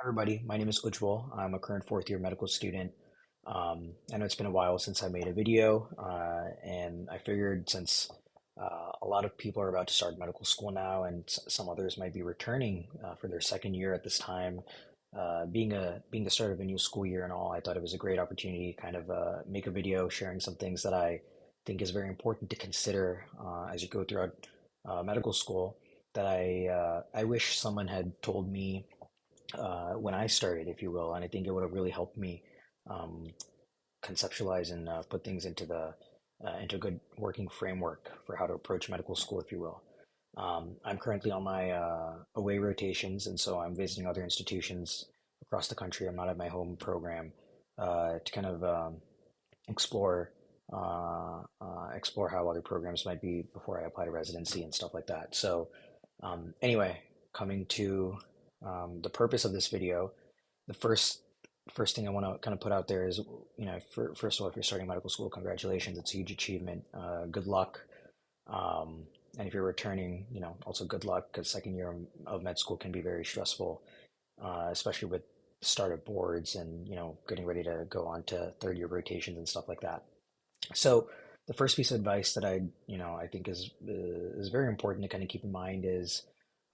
Everybody, my name is Ujjwal. I'm a current fourth year medical student. I know it's been a while since I made a video, and I figured since a lot of people are about to start medical school now, and some others might be returning for their second year at this time, being the start of a new school year and all, I thought it was a great opportunity to kind of make a video sharing some things that I think is very important to consider as you go throughout medical school. That I wish someone had told me when I started, if you will, and I think it would have really helped me um, conceptualize and put things into a good working framework for how to approach medical school, if you will. I'm currently on my away rotations, and so I'm visiting other institutions across the country. I'm not at my home program to kind of explore explore how other programs might be before I apply to residency and stuff like that. So anyway, coming to the purpose of this video, the first thing I want to kind of put out there is, first of all, if you're starting medical school, congratulations, it's a huge achievement. Good luck. And if you're returning, also good luck because second year of med school can be very stressful, especially with startup boards and getting ready to go on to third year rotations and stuff like that. So the first piece of advice that I think is very important to kind of keep in mind is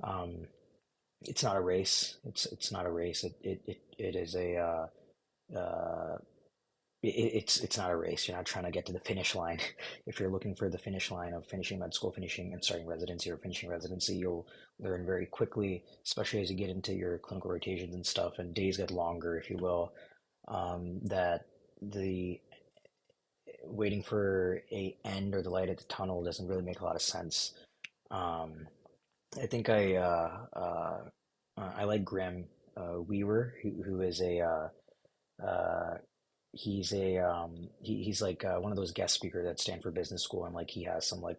um, it's not a race. It's not a race. It is a uh, it's not a race. You're not trying to get to the finish line. If you're looking for the finish line of finishing med school, finishing and starting residency or finishing residency, you'll learn very quickly, especially as you get into your clinical rotations and stuff, and days get longer, if you will, that the waiting for a end or the light at the tunnel doesn't really make a lot of sense. Um, I think I like Graham Weaver, who is he's like one of those guest speakers at Stanford Business School, and like he has some like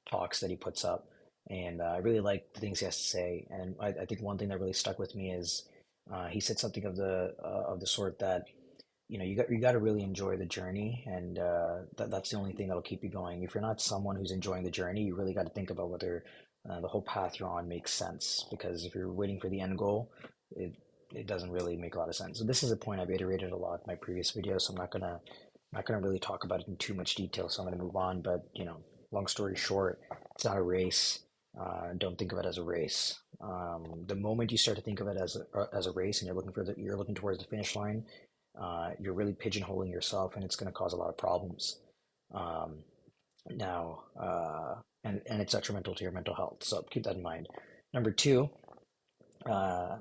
talks that he puts up, and I really like the things he has to say. And I think one thing that really stuck with me is he said something of the sort that you got to really enjoy the journey, and that's the only thing that'll keep you going. If you're not someone who's enjoying the journey, you really got to think about whether the whole path you're on makes sense. Because if you're waiting for the end goal, it it doesn't really make a lot of sense. So this is a point I've iterated a lot in my previous videos, so I'm not gonna really talk about it in too much detail. So I'm gonna move on. But long story short, it's not a race. Don't think of it as a race. The moment you start to think of it as a race, and you're looking towards the finish line, you're really pigeonholing yourself, and it's going to cause a lot of problems. Um, now, and it's detrimental to your mental health. So keep that in mind. Number two, uh,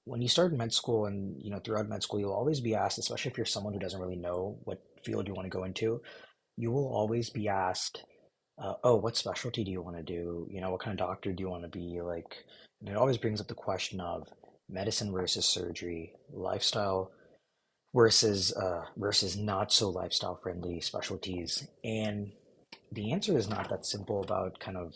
when you start med school and throughout med school, you'll always be asked, especially if you're someone who doesn't really know what field you want to go into, you will always be asked, "Oh, what specialty do you want to do? What kind of doctor do you want to be?" Like, and it always brings up the question of medicine versus surgery, lifestyle versus not so lifestyle friendly specialties. And the answer is not that simple about kind of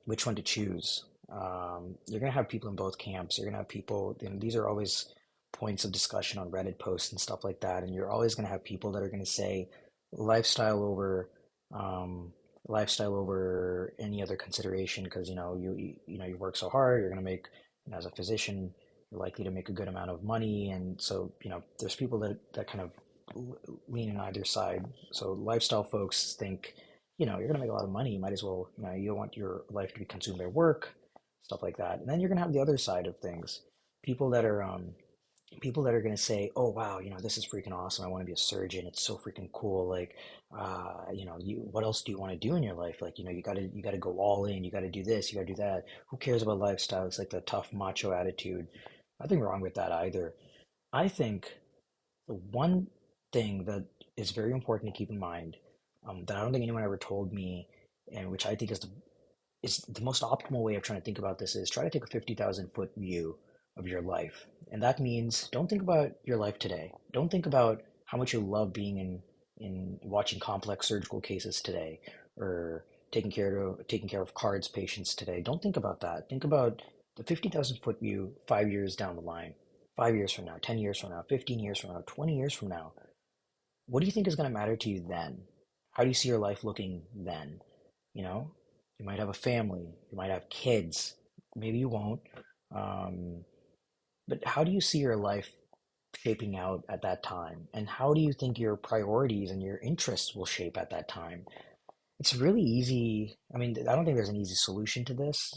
which one to choose. You're gonna have people in both camps. You're gonna have people, these are always points of discussion on Reddit posts and stuff like that. And you're always gonna have people that are gonna say lifestyle over um, lifestyle over any other consideration because you work so hard. You're gonna make, as a physician, you're likely to make a good amount of money, and so there's people that kind of lean in either side. So lifestyle folks think, you're gonna make a lot of money. You might as well, you don't want your life to be consumed by work, stuff like that. And then you're gonna have the other side of things. People that are people that are gonna say, "Oh wow, this is freaking awesome. I want to be a surgeon. It's so freaking cool. Like, what else do you want to do in your life? Like, you gotta go all in. You gotta do this. You gotta do that. Who cares about lifestyle? It's like the tough macho attitude. Nothing wrong with that either. I think the one thing that is very important to keep in mind, that I don't think anyone ever told me, and which I think is the most optimal way of trying to think about this, is try to take a 50,000 foot view of your life. And that means don't think about your life today. Don't think about how much you love being in watching complex surgical cases today, or taking care of cards patients today. Don't think about that. Think about the 50,000 foot view 5 years down the line, 5 years from now, 10 years from now, 15 years from now, 20 years from now. What do you think is going to matter to you then? How do you see your life looking then? You know, you might have a family, you might have kids, maybe you won't. Um, But how do you see your life shaping out at that time? And how do you think your priorities and your interests will shape at that time? It's really easy. I mean, I don't think there's an easy solution to this.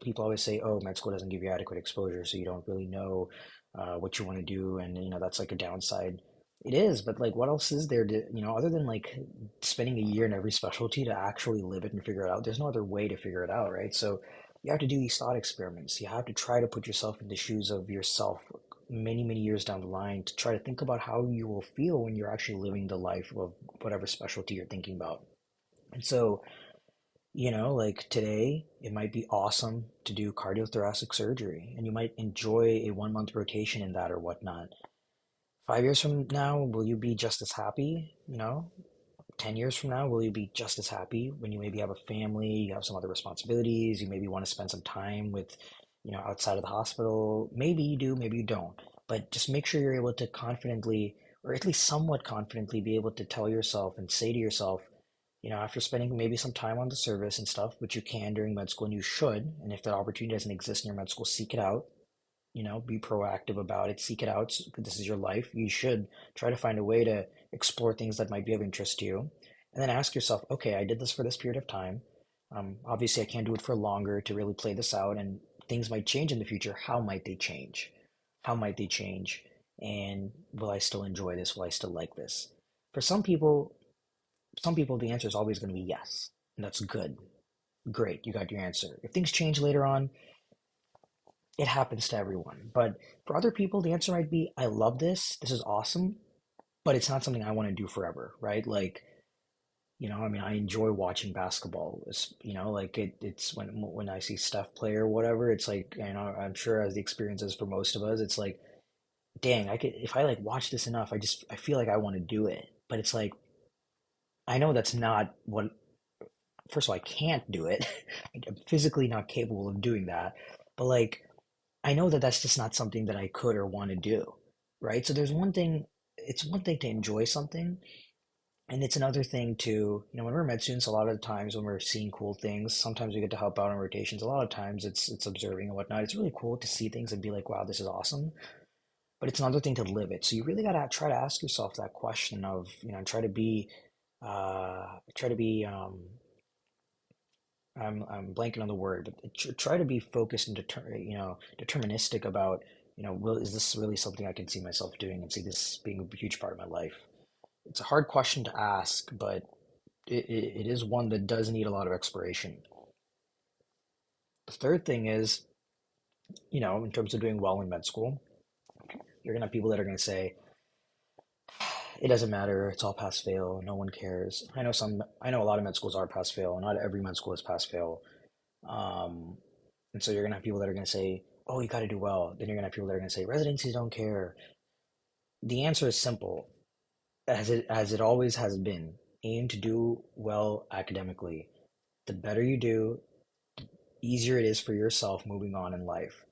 People always say, "Oh, med school doesn't give you adequate exposure, so you don't really know what you want to do," and that's like a downside. It is, but like, what else is there to, other than like spending a year in every specialty to actually live it and figure it out? There's no other way to figure it out, right? So you have to do these thought experiments. You have to try to put yourself in the shoes of yourself many, many years down the line to try to think about how you will feel when you're actually living the life of whatever specialty you're thinking about. And so, like today, it might be awesome to do cardiothoracic surgery, and you might enjoy a 1 month rotation in that or whatnot. 5 years from now, will you be just as happy? 10 years from now, will you be just as happy when you maybe have a family, you have some other responsibilities, you maybe want to spend some time with, outside of the hospital? Maybe you do, maybe you don't. But just make sure you're able to confidently, or at least somewhat confidently, be able to tell yourself and say to yourself, after spending maybe some time on the service and stuff, which you can during med school and you should, and if that opportunity doesn't exist in your med school, seek it out. Be proactive about it, seek it out. This is your life. You should try to find a way to explore things that might be of interest to you. And then ask yourself, okay, I did this for this period of time. Obviously, I can't do it for longer to really play this out, and things might change in the future. How might they change? How might they change? And will I still enjoy this? Will I still like this? For some people, the answer is always going to be yes, and that's good. Great, you got your answer. If things change later on, it happens to everyone. But for other people, the answer might be, I love this. This is awesome, but it's not something I want to do forever, right? Like, I mean, I enjoy watching basketball. Like it's when I see Steph play or whatever, it's like, I'm sure as the experience is for most of us, it's like, dang, I could if I like watch this enough, I feel like I want to do it. But it's like, I know that's not what first of all, I can't do it. I'm physically not capable of doing that. But like, I know that that's just not something that I could or want to do, right? So it's one thing to enjoy something, and it's another thing to, when we're med students, a lot of the times when we're seeing cool things, sometimes we get to help out on rotations. A lot of times it's observing and whatnot. It's really cool to see things and be like, wow, this is awesome. But it's another thing to live it. So you really gotta try to ask yourself that question of, try to be I'm blanking on the word, but try to be focused and deterministic about, is this really something I can see myself doing and see this being a huge part of my life? It's a hard question to ask, but it is one that does need a lot of exploration. The third thing is, in terms of doing well in med school, you're gonna have people that are gonna say, it doesn't matter, it's all pass fail, no one cares. I know a lot of med schools are pass fail, not every med school is pass fail. Um, And so you're gonna have people that are gonna say, "Oh, you got to do well." Then you're gonna have people that are gonna say, "Residencies don't care." The answer is simple, as it always has been. Aim to do well academically. The better you do, easier it is for yourself moving on in life.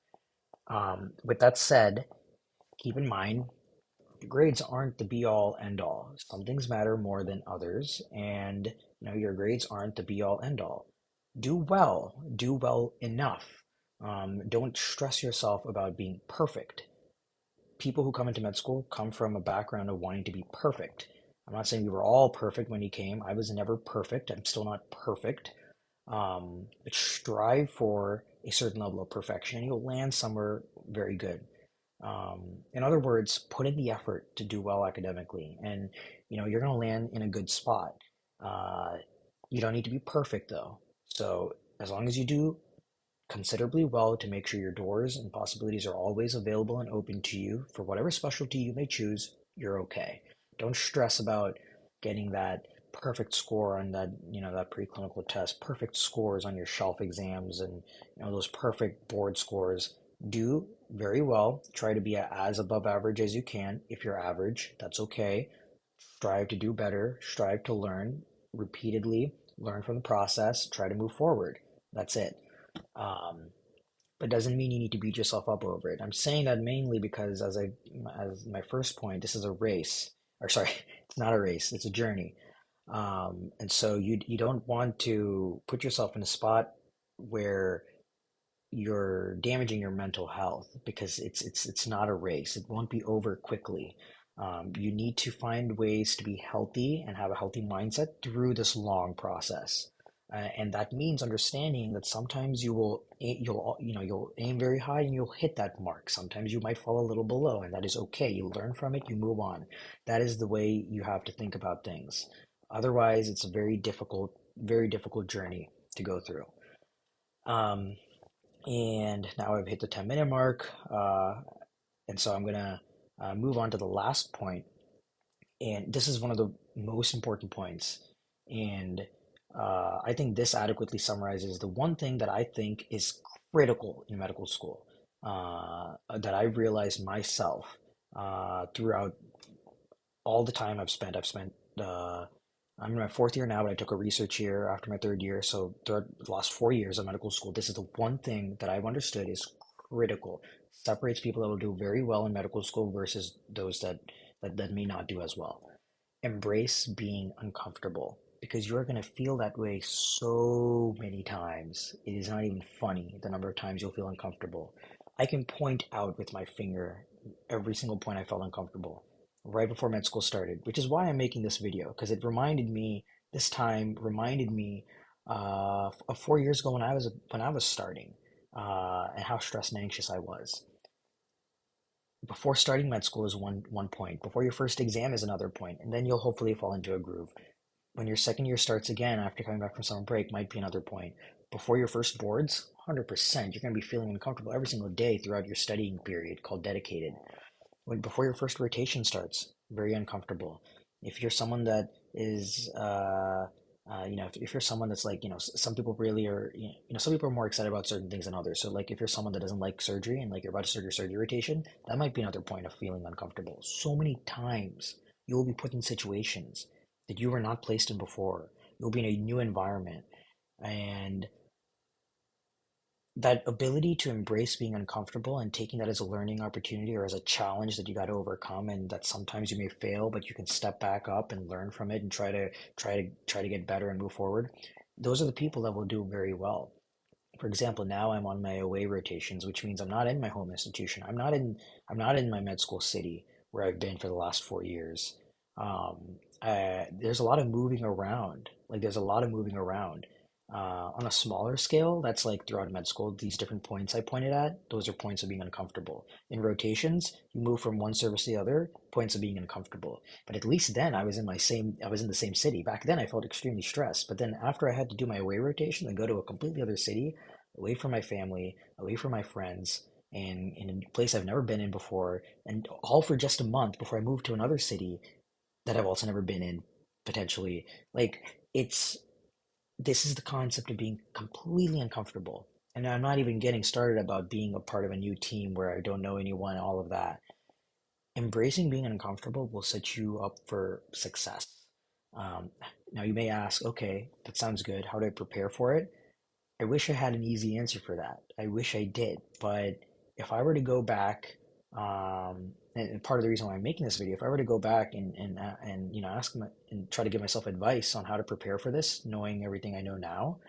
With that said, keep in mind grades aren't the be all end all. Some things matter more than others, and your grades aren't the be all end all. Do well enough. Don't stress yourself about being perfect. People who come into med school come from a background of wanting to be perfect. I'm not saying we were all perfect when you came. I was never perfect. I'm still not perfect. But strive for a certain level of perfection and you'll land somewhere very good. In other words, put in the effort to do well academically, and you're going to land in a good spot. Uh, you don't need to be perfect though. So as long as you do considerably well to make sure your doors and possibilities are always available and open to you for whatever specialty you may choose, you're okay. Don't stress about getting that perfect score on that preclinical test, perfect scores on your shelf exams, and those perfect board scores. Do very well. Try to be as above average as you can. If you're average, that's okay. Strive to do better. Strive to learn repeatedly. Learn from the process. Try to move forward. That's it. Um, but doesn't mean you need to beat yourself up over it. I'm saying that mainly because as my first point, this is a race. Or sorry, it's not a race, it's a journey. And so you don't want to put yourself in a spot where you're damaging your mental health because it's not a race. It won't be over quickly. You need to find ways to be healthy and have a healthy mindset through this long process. And that means understanding that sometimes you'll aim very high and you'll hit that mark. Sometimes you might fall a little below, and that is okay. You learn from it, you move on. That is the way you have to think about things. Otherwise, it's a very difficult journey to go through. Um, and now I've hit the 10-minute mark. And so I'm gonna move on to the last point. And this is one of the most important points. And I think this adequately summarizes the one thing that I think is critical in medical school, that I've realized myself throughout all the time I've spent. I'm in my fourth year now, but I took a research year after my third year. So throughout the last 4 years of medical school, this is the one thing that I've understood is critical. Separates people that will do very well in medical school versus those that may not do as well. Embrace being uncomfortable because you're going to feel that way so many times. It is not even funny the number of times you'll feel uncomfortable. I can point out with my finger every single point I felt uncomfortable right before med school started, which is why I'm making this video because it reminded me this time reminded me of 4 years ago when I was starting, and how stressed and anxious I was. Before starting med school is one point. Before your first exam is another point, and then you'll hopefully fall into a groove. When your second year starts again after coming back from summer break might be another point. Before your first boards, 100%, you're going to be feeling uncomfortable every single day throughout your studying period called dedicated. Before your first rotation starts, very uncomfortable. If you're someone that is if you're someone that's like, some people really are, some people are more excited about certain things than others. So like if you're someone that doesn't like surgery and like you're about to start your surgery rotation, that might be another point of feeling uncomfortable. So many times you will be put in situations that you were not placed in before. You'll be in a new environment, and that ability to embrace being uncomfortable and taking that as a learning opportunity or as a challenge that you got to overcome, and that sometimes you may fail but you can step back up and learn from it and try to get better and move forward. Those are the people that will do very well. For example, now I'm on my away rotations, which means I'm not in my home institution. I'm not in my med school city where I've been for the last 4 years. There's a lot of moving around. Like there's a lot of moving around. On a smaller scale, that's like throughout med school, these different points I pointed at, those are points of being uncomfortable. In rotations, you move from one service to the other, points of being uncomfortable. But at least then I was in the same city. Back then I felt extremely stressed. But then after I had to do my away rotation and go to a completely other city, away from my family, away from my friends, and in a place I've never been in before, and all for just a month before I moved to another city that I've also never been in, potentially. Like, this is the concept of being completely uncomfortable. And I'm not even getting started about being a part of a new team where I don't know anyone, all of that. Embracing being uncomfortable will set you up for success. Um, Now, you may ask, okay, that sounds good. How do I prepare for it? I wish I had an easy answer for that. I wish I did. But if I were to go back, and part of the reason why I'm making this video, if I were to go back and ask and try to give myself advice on how to prepare for this, knowing everything I know now,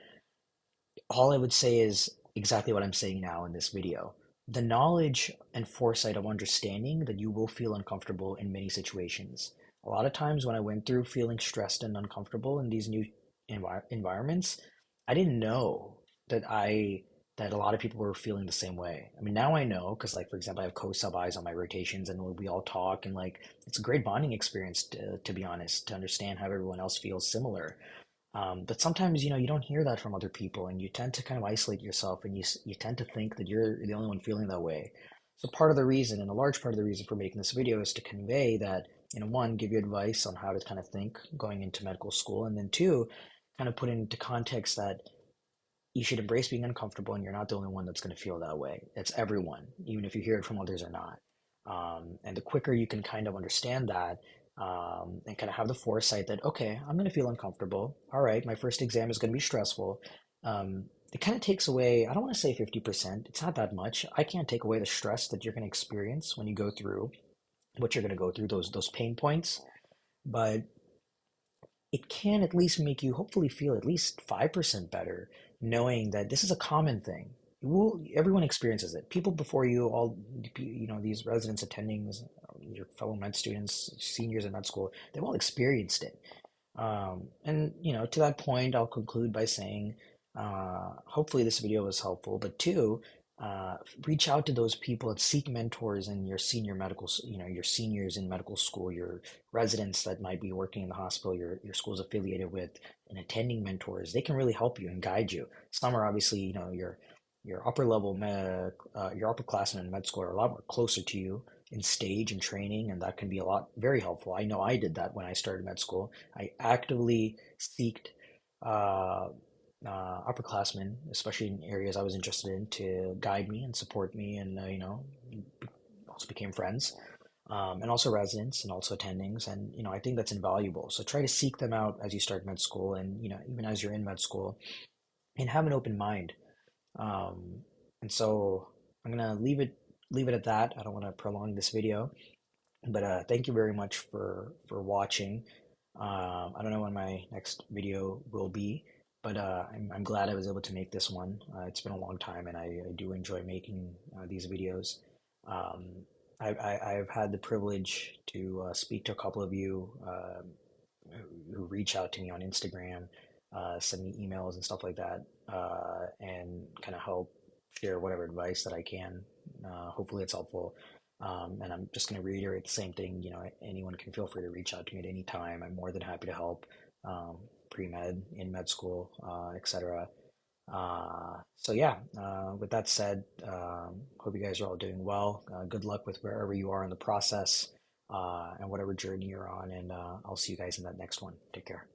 all I would say is exactly what I'm saying now in this video. The knowledge and foresight of understanding that you will feel uncomfortable in many situations. A lot of times when I went through feeling stressed and uncomfortable in these new environments, I didn't know that a lot of people were feeling the same way. I mean, now I know because, like, for example, I have co-sub eyes on my rotations, and we all talk, and like, it's a great bonding experience to be honest, to understand how everyone else feels similar. But sometimes, you don't hear that from other people, and you tend to kind of isolate yourself, and you tend to think that you're the only one feeling that way. So part of the reason, and a large part of the reason for making this video, is to convey that, one, give you advice on how to kind of think going into medical school, and then two, kind of put into context that you should embrace being uncomfortable, and you're not the only one that's going to feel that way. It's everyone, even if you hear it from others or not. And the quicker you can kind of understand that, and kind of have the foresight that, okay, I'm going to feel uncomfortable. All right, my first exam is going to be stressful. It kind of takes away, I don't want to say 50%, it's not that much. I can't take away the stress that you're going to experience when you go through what you're going to go through, those pain points. But it can at least make you hopefully feel at least 5% better, knowing that this is a common thing. Well, everyone experiences it. People before you, all these residents, attendings, your fellow med students, seniors in med school, they've all experienced it. And to that point, I'll conclude by saying, hopefully this video was helpful. But two, reach out to those people and seek mentors in your senior your seniors in medical school, your residents that might be working in the hospital, your school's affiliated with, and attending mentors. They can really help you and guide you. Some are obviously, your upper level your upperclassmen in med school are a lot more closer to you in stage and training, and that can be a lot very helpful. I know I did that when I started med school. I actively seeked uh, upperclassmen, especially in areas I was interested in, to guide me and support me, and also became friends, and also residents and also attendings, and I think that's invaluable. So try to seek them out as you start med school, and even as you're in med school, and have an open mind. And so I'm gonna leave it at that. I don't want to prolong this video, but thank you very much for watching. I don't know when my next video will be, but I'm glad I was able to make this one. It's been a long time, and I do enjoy making these videos. Um, I've had the privilege to speak to a couple of you who reach out to me on Instagram, send me emails and stuff like that, and kind of help share whatever advice that I can. Hopefully, it's helpful. And I'm just going to reiterate the same thing. Anyone can feel free to reach out to me at any time. I'm more than happy to help, pre-med, in med school, etc. So yeah, with that said, hope you guys are all doing well. Good luck with wherever you are in the process, and whatever journey you're on. And I'll see you guys in that next one. Take care.